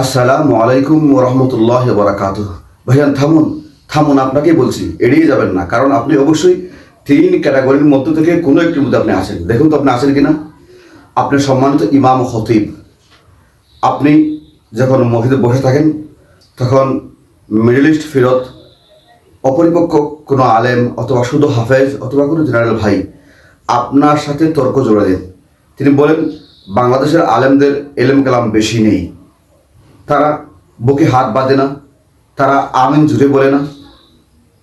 আসসালামু আলাইকুম রহমতুল্লাহ বারাকাতুহ। ভাইয়ান থামুন থামুন, আপনাকেই বলছি, এড়িয়ে যাবেন না, কারণ আপনি অবশ্যই তিন ক্যাটাগরির মধ্য থেকে কোনো একটির মধ্যে আপনি আছেন। দেখুন তো আপনি আছেন কিনা। আপনি সম্মানিত ইমাম খতিব, আপনি যখন মসজিদে বসে থাকেন তখন মিডল ইস্ট ফিরত অপরিপক্ক কোনো আলেম অথবা শুধু হাফেজ অথবা কোনো জেনারেল ভাই আপনার সাথে তর্ক জোড়া দেন। তিনি বলেন বাংলাদেশের আলেমদের এলেম কালাম বেশি নেই, তারা বুকে হাত বাঁধে না, তারা আমিন জুড়ে বলে না,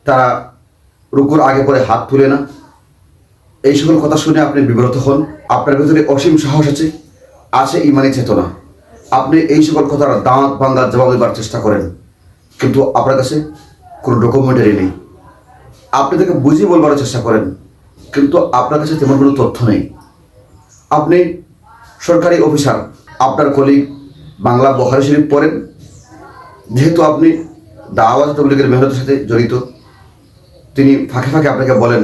তারা রুকুর আগে পরে হাত তুলে না। এই সকল কথা শুনে আপনি বিব্রত হন। আপনার ভেতরে অসীম সাহস আছে ইমানি চেতনা। আপনি এই সকল কথার দাঁত ভাঙ্গার জবাব দেবার চেষ্টা করেন, কিন্তু আপনার কাছে কোনো ডকুমেন্টারি নেই। আপনি তাকে বুঝিয়ে বলবার চেষ্টা করেন, কিন্তু আপনার কাছে তেমন কোনো তথ্য নেই। আপনি সরকারি অফিসার, আপনার কলিগ বাংলা বুখারী শরীফ পড়েন, যেহেতু আপনি দাওয়াত তাবলীগের মেহনতের সাথে জড়িত, তিনি ফাঁকে ফাঁকে আপনাকে বলেন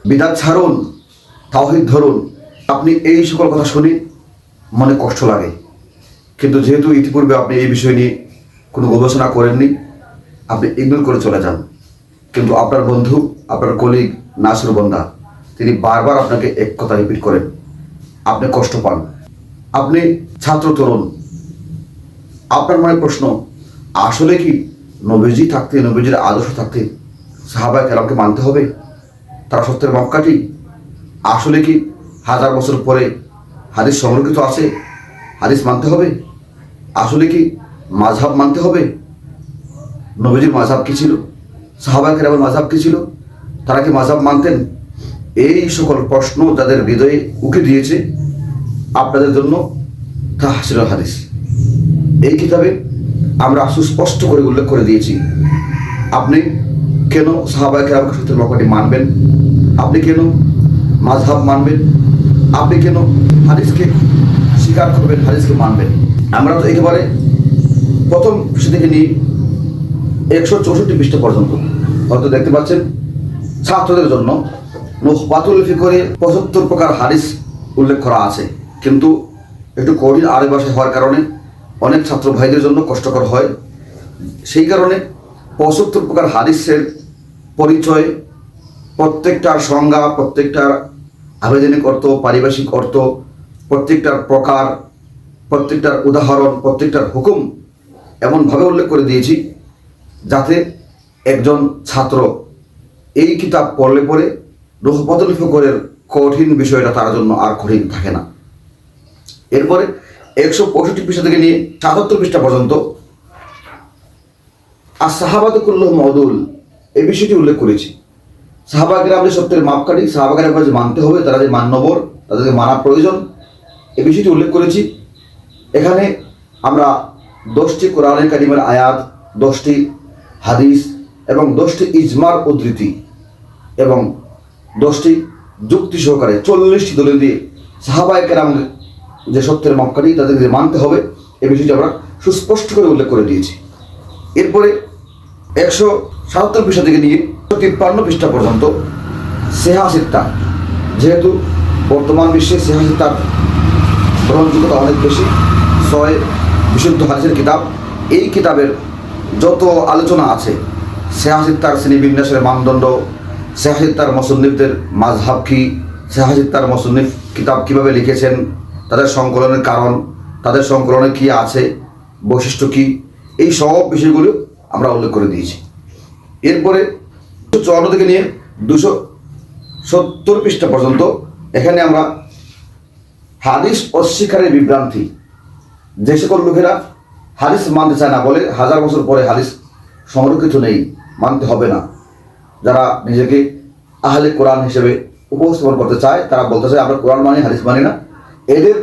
বিদআত ছাড়ুন, তাওহীদ ধরুন। আপনি এই সকল কথা শুনে মনে কষ্ট লাগে, কিন্তু যেহেতু ইতিপূর্বে আপনি এই বিষয় নিয়ে কোনো গবেষণা করেননি, আপনি ইগনোর করে চলে যান। কিন্তু আপনার বন্ধু, আপনার কলিগ নাসির বন্দা, তিনি বারবার আপনাকে এক কথা রিপিট করেন, আপনি কষ্ট পান। আপনি ছাত্র তরুণ, আপনার মনে প্রশ্ন, আসলে কি নবীজি থাকতে, নবীজির আদর্শ থাকতে সাহাবায়ে কেরামকে মানতে হবে? তারা সত্যের মক্কাটি? আসলে কি 1000 বছর পরে হাদিস সংরক্ষিত আছে, হাদিস মানতে হবে? আসলে কি মাযহাব মানতে হবে? নবীজির মাযহাব কি ছিল? সাহাবায়ে কেরামের মাযহাব কি ছিল? তারা কি মাযহাব মানতেন? এই সকল প্রশ্ন যাদের হৃদয়ে উকি দিয়েছে, আপনাদের জন্য তাহসিরুল হাদিস এই কিতাবে আমরা সুস্পষ্ট করে উল্লেখ করে দিয়েছি। আপনি কেন সাহাবায়ে কেরামকে সত্যের মক্কাটি মানবেন? আপনি কেন মাযহাব মানবেন? আপনি কেন হাদিসকে স্বীকার করবেন, হাদিসকে মানবেন? আমরা তো একেবারে প্রথম পৃষ্ঠা থেকে নিয়ে 164 পৃষ্ঠা পর্যন্ত হয়তো দেখতে পাচ্ছেন ছাত্রদের জন্য নুখবাতুল ফিকরে 75 প্রকার হাদিস উল্লেখ করা আছে, কিন্তু একটু কঠিন আরবি ভাষায় হওয়ার কারণে অনেক ছাত্র ভাইদের জন্য কষ্টকর হয়। সেই কারণে 75 প্রকার হাদিসের পরিচয়, প্রত্যেকটার সংজ্ঞা, প্রত্যেকটার আবেদনিক অর্থ, পারিভাষিক অর্থ, প্রত্যেকটার প্রকার, প্রত্যেকটার উদাহরণ, প্রত্যেকটার হুকুম এমনভাবে উল্লেখ করে দিয়েছি যাতে একজন ছাত্র এই কিতাব পড়লে পরে নুখবাতুল ফিকরের কঠিন বিষয়টা তার জন্য আর কঠিন থাকে না। এরপরে 165 পৃষ্ঠা থেকে নিয়ে 77 পৃষ্ঠা পর্যন্ত আর সাহাবাতু কুল্লুহুম উদুল এই বিষয়টি উল্লেখ করেছি। সাহাবায়ে কেরাম যে সত্যের মাপকাঠি, সাহাবায়ে কেরামকে যে মানতে হবে, তারা যে মান্যবর, তাদেরকে মানা প্রয়োজন, এই বিষয়টি উল্লেখ করেছি। এখানে আমরা 10টি কোরআনে কারিমের আয়াত, 10টি হাদিস এবং 10টি ইজমার উদ্ধৃতি এবং 10টি যুক্তি সহকারে 40টি দলিল দিয়ে সাহাবায়ে কেরাম যে সত্যের মক্কাটি, তাদেরকে যে মানতে হবে, এই বিষয়টি আমরা সুস্পষ্ট করে উল্লেখ করে দিয়েছি। এরপরে 177 পৃষ্ঠা থেকে নিয়ে 153 পৃষ্ঠা পর্যন্ত সিহাহ সিত্তা, যেহেতু বর্তমান বিশ্বে সিহাহ সিত্তার গ্রহণযোগ্যতা অনেক বেশি, 6 বিশুদ্ধ হাদিসের কিতাব, এই কিতাবের যত আলোচনা আছে, সিহাহ সিত্তার শ্রেণীবিন্যাসের মানদণ্ড, সিহাহ সিত্তার মুসন্নিফদের মাযহাব কি, সিহাহ সিত্তার মুসন্নিফ কিতাব কীভাবে লিখেছেন, তাদের সংকলনের কারণ, তাদের সংকলনে কি আছে, বৈশিষ্ট্য কি, এই সব বিষয়গুলো আমরা উল্লেখ করে দিয়েছি। এরপরে 254 থেকে নিয়ে 270 পৃষ্ঠা পর্যন্ত এখানে আমরা হাদিস অস্বীকারের বিভ্রান্তি, যে সকল লোকেরা হাদিস মানতে চায় না, বলে 1000 বছর পরে হাদিস সংরক্ষিত নেই, মানতে হবে না, যারা নিজেকে আহলে কোরআন হিসেবে উপস্থাপন করতে চায়, তারা বলতে চায় আমরা কোরআন মানি, হাদিস মানি না। এদের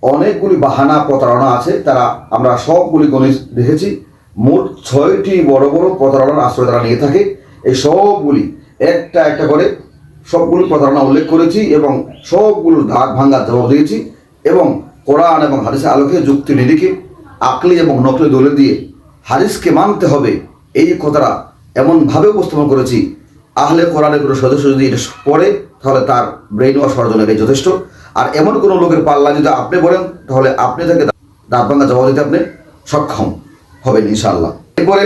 অনেকগুলি বাহানা, প্রতারণা আছে, তারা আমরা সবগুলি গণিত দেখেছি। মোট 6টি বড় বড় প্রতারণার আশ্রয় তারা নিয়ে থাকে। এই সবগুলি একটা একটা করে সবগুলি প্রতারণা উল্লেখ করেছি এবং সবগুলোর দাগ ভাঙ্গার জবাব দিয়েছি, এবং কোরআন এবং হাদিসের আলোকে যুক্তি নিরিখে আকলি এবং নকলি দলিল দিয়ে হাদিসকে মানতে হবে, এই কথাটা এমনভাবে উপস্থাপন করেছি আহলে কোরআনের কোনো সদস্য যদি এটা পড়ে তাহলে তার ব্রেইন ওয়াশ হওয়ার জন্য এটাই যথেষ্ট। আর এমন কোনো লোকের পাল্লা যদি আপনি বলেন, তাহলে আপনি তাকে দাঁত ভাঙ্গা জবাব দিতে আপনি সক্ষম হবেন ইনশাআল্লাহ। এরপরে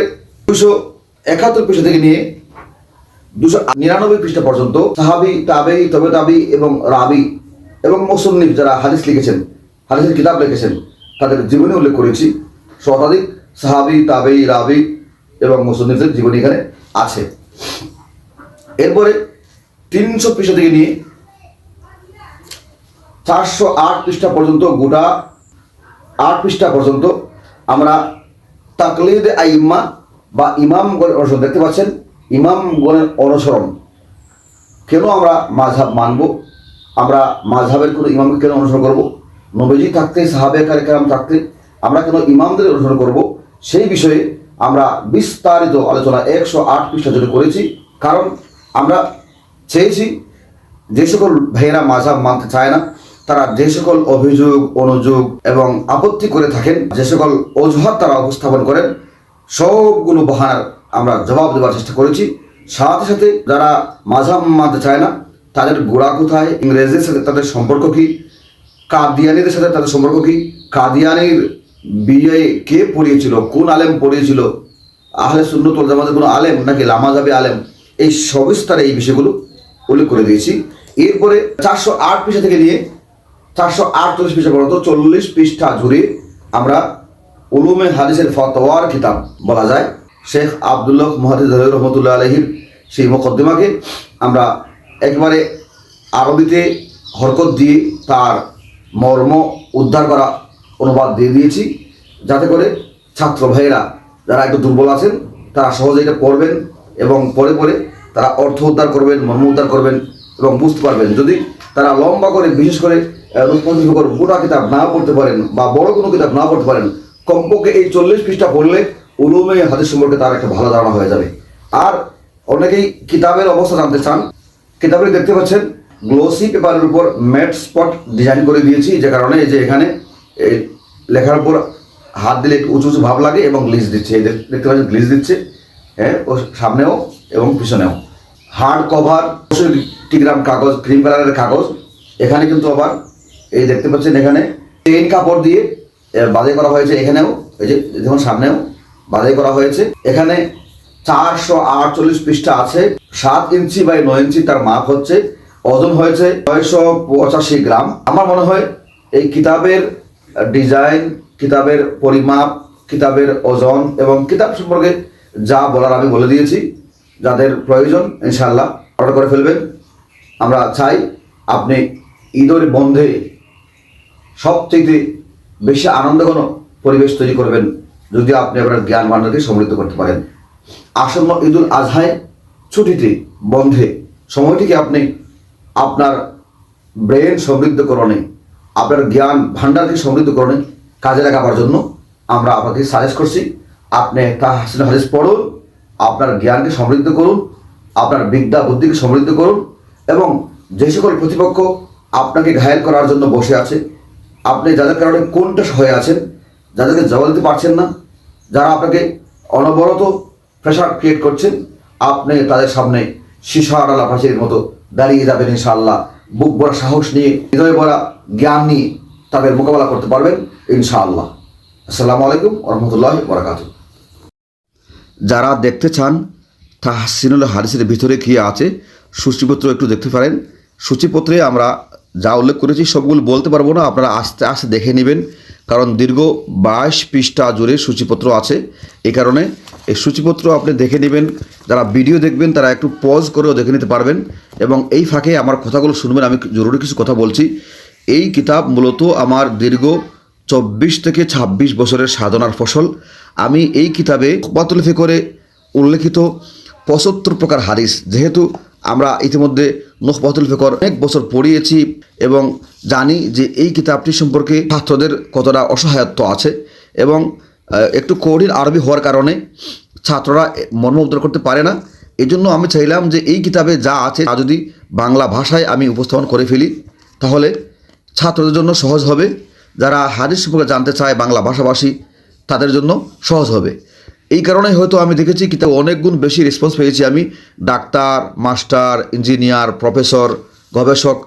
271 পৃষ্ঠা থেকে নিয়ে 299 পৃষ্ঠা পর্যন্ত সাহাবি, তাবেঈ, তবে তাবেঈ এবং রাবি এবং মুসান্নিফ যারা হাদিস লিখেছেন, হাদিসের কিতাব লিখেছেন, তাদের জীবনী উল্লেখ করেছি। শতাধিক সাহাবি, তাবেঈ, রাবি এবং মুসান্নিফের জীবনী এখানে আছে। এরপরে 300 পৃষ্ঠা থেকে নিয়ে 408 পৃষ্ঠা পর্যন্ত, গোটা 8 পৃষ্ঠা পর্যন্ত আমরা তাকলিদ আইম্মা বা ইমামগণের অনুসরণ দেখতে পাচ্ছেন। ইমামগণের অনুসরণ, কেন আমরা মাযহাব মানব, আমরা মাযহাবের কোনো ইমামকে কেন অনুসরণ করব, নবীজি থাকতে, সাহাবে কেরাম থাকতে আমরা কেন ইমামদের অনুসরণ করব, সেই বিষয়ে আমরা বিস্তারিত আলোচনা 108 পৃষ্ঠা জুড়ে করেছি। কারণ আমরা চেয়েছি যে সকল ভাইয়েরা মাযহাব মানতে চায় না, তারা যে সকল অভিযোগ, অনুযোগ এবং আপত্তি করে থাকেন, যে সকল অজুহাত তারা উপস্থাপন করেন, সবগুলো বাহানার আমরা জবাব দেওয়ার চেষ্টা করেছি। সাথে সাথে যারা মাযহাব মানতে চায় না, তাদের গোড়া কোথায়, ইংরেজদের সাথে তাদের সম্পর্ক কি, কাদিয়ানিদের সাথে তাদের সম্পর্ক কি, কাদিয়ানির বিয়ে কে পড়িয়েছিল, কোন আলেম পড়িয়েছিল, আহলে সুন্নাত ওয়াল জামাতের কোনো আলেম নাকি লামাযাবি আলেম, এই সবিস্তারে এই বিষয়গুলো উল্লেখ করে দিয়েছি। এরপরে 408 পৃষ্ঠা থেকে নিয়ে 448 পৃষ্ঠা পর্যন্ত 40 পৃষ্ঠা জুড়ে আমরা উলুমে হাদিসের ফতোয়ার কিতাব বলা যায়, শেখ আব্দুল্লাহ মুহাদ্দিস রহমতুল্লাহ আলাইহির সেই মুকদ্দিমাকে আমরা একবারে আরবিতে হরকত দিয়ে তার মর্ম উদ্ধার করা অনুবাদ দিয়ে দিয়েছি, যাতে করে ছাত্র ভাইয়েরা যারা একটু দুর্বল আছেন তারা সহজে এটা পড়বেন এবং পরে পরে তারা অর্থ উদ্ধার করবেন, মর্ম উদ্ধার করবেন এবং বুঝতে পারবেন। যদি তারা লম্বা করে, বিশেষ করে গোটা কিতাব না পড়তে পারেন বা বড় কোনো কিতাব না পড়তে পারেন, কমপক্ষে এই 40 পৃষ্ঠা পড়লে উলুমে হাদিস সম্পর্কে তার একটা ভালো ধারণা হয়ে যাবে। আর অনেকেই কিতাবের অবস্থা জানতে চান, কিতাবে দেখতে পাচ্ছেন গ্লোসি পেপারের উপর ম্যাট স্পট ডিজাইন করে দিয়েছি, যে কারণে এই যে এখানে এই লেখার উপর হাত দিলে একটু উঁচু উঁচু ভাব লাগে এবং গ্লিজ দিচ্ছে, এই দেখতে পাচ্ছেন গ্লিজ দিচ্ছে, হ্যাঁ, ও সামনেও এবং পিছনেও। হার্ড কভার 65 গ্রাম কাগজ, ক্রিম কালারের কাগজ। এখানে কিন্তু আবার এই দেখতে পাচ্ছেন এখানে পেন কাপড় দিয়ে বাঁধাই করা হয়েছে, এখানেও এই যে দেখুন সামনেও বাঁধাই করা হয়েছে। এখানে 448 পৃষ্ঠা আছে, 7 ইঞ্চি বাই 9 ইঞ্চি তার মাপ হচ্ছে, ওজন হয়েছে 985 গ্রাম। আমার মনে হয় এই কিতাবের ডিজাইন, কিতাবের পরিমাপ, কিতাবের ওজন এবং কিতাব সম্পর্কে যা বলার আমি বলে দিয়েছি। যাদের প্রয়োজন ইনশাআল্লাহ অর্ডার করে ফেলবেন। আমরা চাই আপনি ঈদের বন্ধে সবচেয়ে বেশি আনন্দঘন পরিবেশ তৈরি করবেন যদি আপনি আপনার জ্ঞান ভাণ্ডারকে সমৃদ্ধ করতে পারেন। আসন্ন ঈদুল আজহায় ছুটিতে, বন্ধে সময়টিকে আপনি আপনার ব্রেন সমৃদ্ধকরণে, আপনার জ্ঞান ভাণ্ডারকে সমৃদ্ধকরণে কাজে লাগাবার জন্য আমরা আপনাকে সাজেস্ট করছি। আপনি তাহসিন হাদিস পড়ুন, আপনার জ্ঞানকে সমৃদ্ধ করুন, আপনার বিদ্যা বুদ্ধিকে সমৃদ্ধ করুন এবং যে সকল প্রতিপক্ষ আপনাকে ঘায়েল করার জন্য বসে আছে, আপনি যাদের কারণে কোনটা হয়ে আছেন, যাদেরকে জবাব দিতে পারছেন না, যারা আপনাকে অনবরত প্রেশার ক্রিয়েট করছেন, আপনি তাদের সামনে সীসার আলা ফাঁসির মতো দাঁড়িয়ে যাবেন ইনশাআল্লাহ। বুক ভরা সাহস নিয়ে, হৃদয় ভরা জ্ঞান নিয়ে তাদের মোকাবেলা করতে পারবেন ইনশাআল্লাহ। আসসালামু আলাইকুম ওয়া রাহমাতুল্লাহি ওয়া বারাকাতুহু। যারা দেখতে চান তাহসিনুল হাদিসের ভিতরে কী আছে, সূচিপত্র একটু দেখতে পারেন। সূচিপত্রে আমরা যা উল্লেখ করেছি সবগুলো বলতে পারবো না, আপনারা আস্তে আস্তে দেখে নেবেন, কারণ দীর্ঘ 22 পৃষ্ঠা জুড়ে সূচিপত্র আছে। এই কারণে এই সূচিপত্র আপনি দেখে নেবেন। যারা ভিডিও দেখবেন তারা একটু পজ করেও দেখে নিতে পারবেন এবং এই ফাঁকে আমার কথাগুলো শুনবেন। আমি জরুরি কিছু কথা বলছি। এই কিতাব মূলত আমার দীর্ঘ 24 থেকে 26 বছরের সাধনার ফসল। আমি এই কিতাবে নুখবাতুল ফিকরে উল্লেখিত 75 প্রকার হাদিস, যেহেতু আমরা ইতিমধ্যে নুখবাতুল ফিকর অনেক বছর পড়িয়েছি এবং জানি যে এই কিতাবটি সম্পর্কে ছাত্রদের কতটা অসহায়ত্ব আছে এবং একটু কঠিন আরবি হওয়ার কারণে ছাত্ররা মর্ম উদ্ধার করতে পারে না। এই জন্য আমি চাইলাম যে এই কিতাবে যা আছে তা যদি বাংলা ভাষায় আমি উপস্থাপন করে ফেলি তাহলে ছাত্রদের জন্য সহজ হবে। যারা হাদিস সম্পর্কে জানতে চায় বাংলা ভাষাভাষী তাদের জন্য সহজ হবে। এই কারণে হয়তো আমি দেখেছি কিতাব অনেক গুণ বেশি রেসপন্স পেয়েছি। আমি ডাক্তার, মাস্টার, ইঞ্জিনিয়ার, প্রফেসর, গবেষক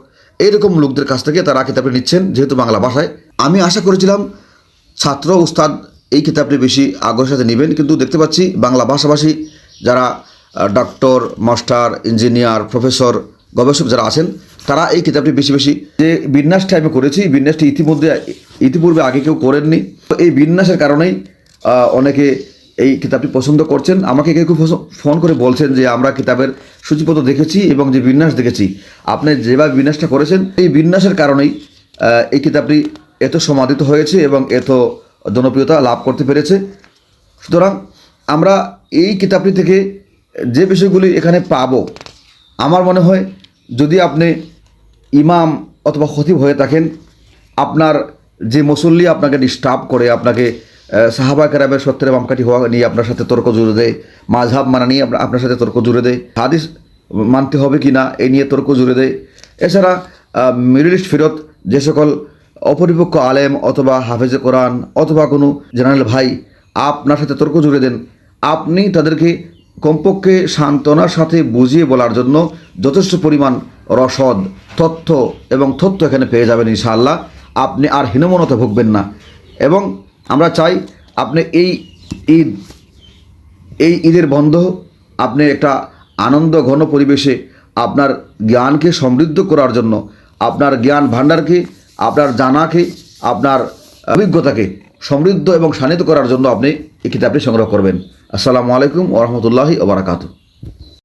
এইরকম লোকদের কাছ থেকে তারা কিতাবটি নিচ্ছেন যেহেতু বাংলা ভাষায়। আমি আশা করেছিলাম ছাত্র উস্তাদ এই কিতাবটি বেশি আগ্রহের সাথে নেবেন। কিন্তু দেখতে পাচ্ছি বাংলা ভাষাভাষী যারা ডক্টর, মাস্টার, ইঞ্জিনিয়ার, প্রফেসর, গবেষক যারা আছেন তারা এই কিতাবটি বেশি বেশি যে বিন্যাসটি আমি করেছি, বিন্যাসটি ইতিপূর্বে আগে কেউ করেননি। তো এই বিন্যাসের কারণেই অনেকে এই কিতাবটি পছন্দ করছেন। আমাকে কেউ ফোন করে বলছেন যে আমরা কিতাবের সূচিপত্র দেখেছি এবং যে বিন্যাস দেখেছি, আপনি যেভাবে বিন্যাসটা করেছেন এই বিন্যাসের কারণেই এই কিতাবটি এত সমাদৃত হয়েছে এবং এত জনপ্রিয়তা লাভ করতে পেরেছে। সুতরাং আমরা এই কিতাবটি থেকে যে বিষয়গুলি এখানে পাবো, আমার মনে হয় যদি আপনি ইমাম অথবা খতিব হয়ে থাকেন, আপনার যে মুসল্লি আপনাকে ডিস্টার্ব করে, আপনাকে সাহাবা কেরামের সত্যের বামকাঠি হওয়া নিয়ে আপনার সাথে তর্ক জুড়ে দেয়, মাযহাব মানা নিয়ে আপনার সাথে তর্ক জুড়ে দেয়, হাদিস মানতে হবে কি না এই নিয়ে তর্ক জুড়ে দেয়, এছাড়া মিডল ইস্ট ফেরত যে সকল অপরিপক্ক আলেম অথবা হাফেজে কোরআন অথবা কোনো জেনারেল ভাই আপনার সাথে তর্ক জুড়ে দেন, আপনি তাদেরকে কমপক্ষে সান্ত্বনার সাথে বুঝিয়ে বলার জন্য যথেষ্ট পরিমাণ রসদ, তথ্য এখানে পেয়ে যাবেন ইনশাআল্লাহ। আপনি আর হীনমন্যতায় ভুগবেন না। এবং আমরা চাই আপনি এই ঈদের বন্ধ আপনি একটা আনন্দ ঘন পরিবেশে আপনার জ্ঞানকে সমৃদ্ধ করার জন্য, আপনার জ্ঞান ভাণ্ডারকে, আপনার জানাকে, আপনার অভিজ্ঞতাকে সমৃদ্ধ এবং শানিত করার জন্য আপনি এই কিতাবটি সংগ্রহ করবেন। আসসালামু আলাইকুম ওয়া রাহমাতুল্লাহি ওয়া বারাকাতুহু।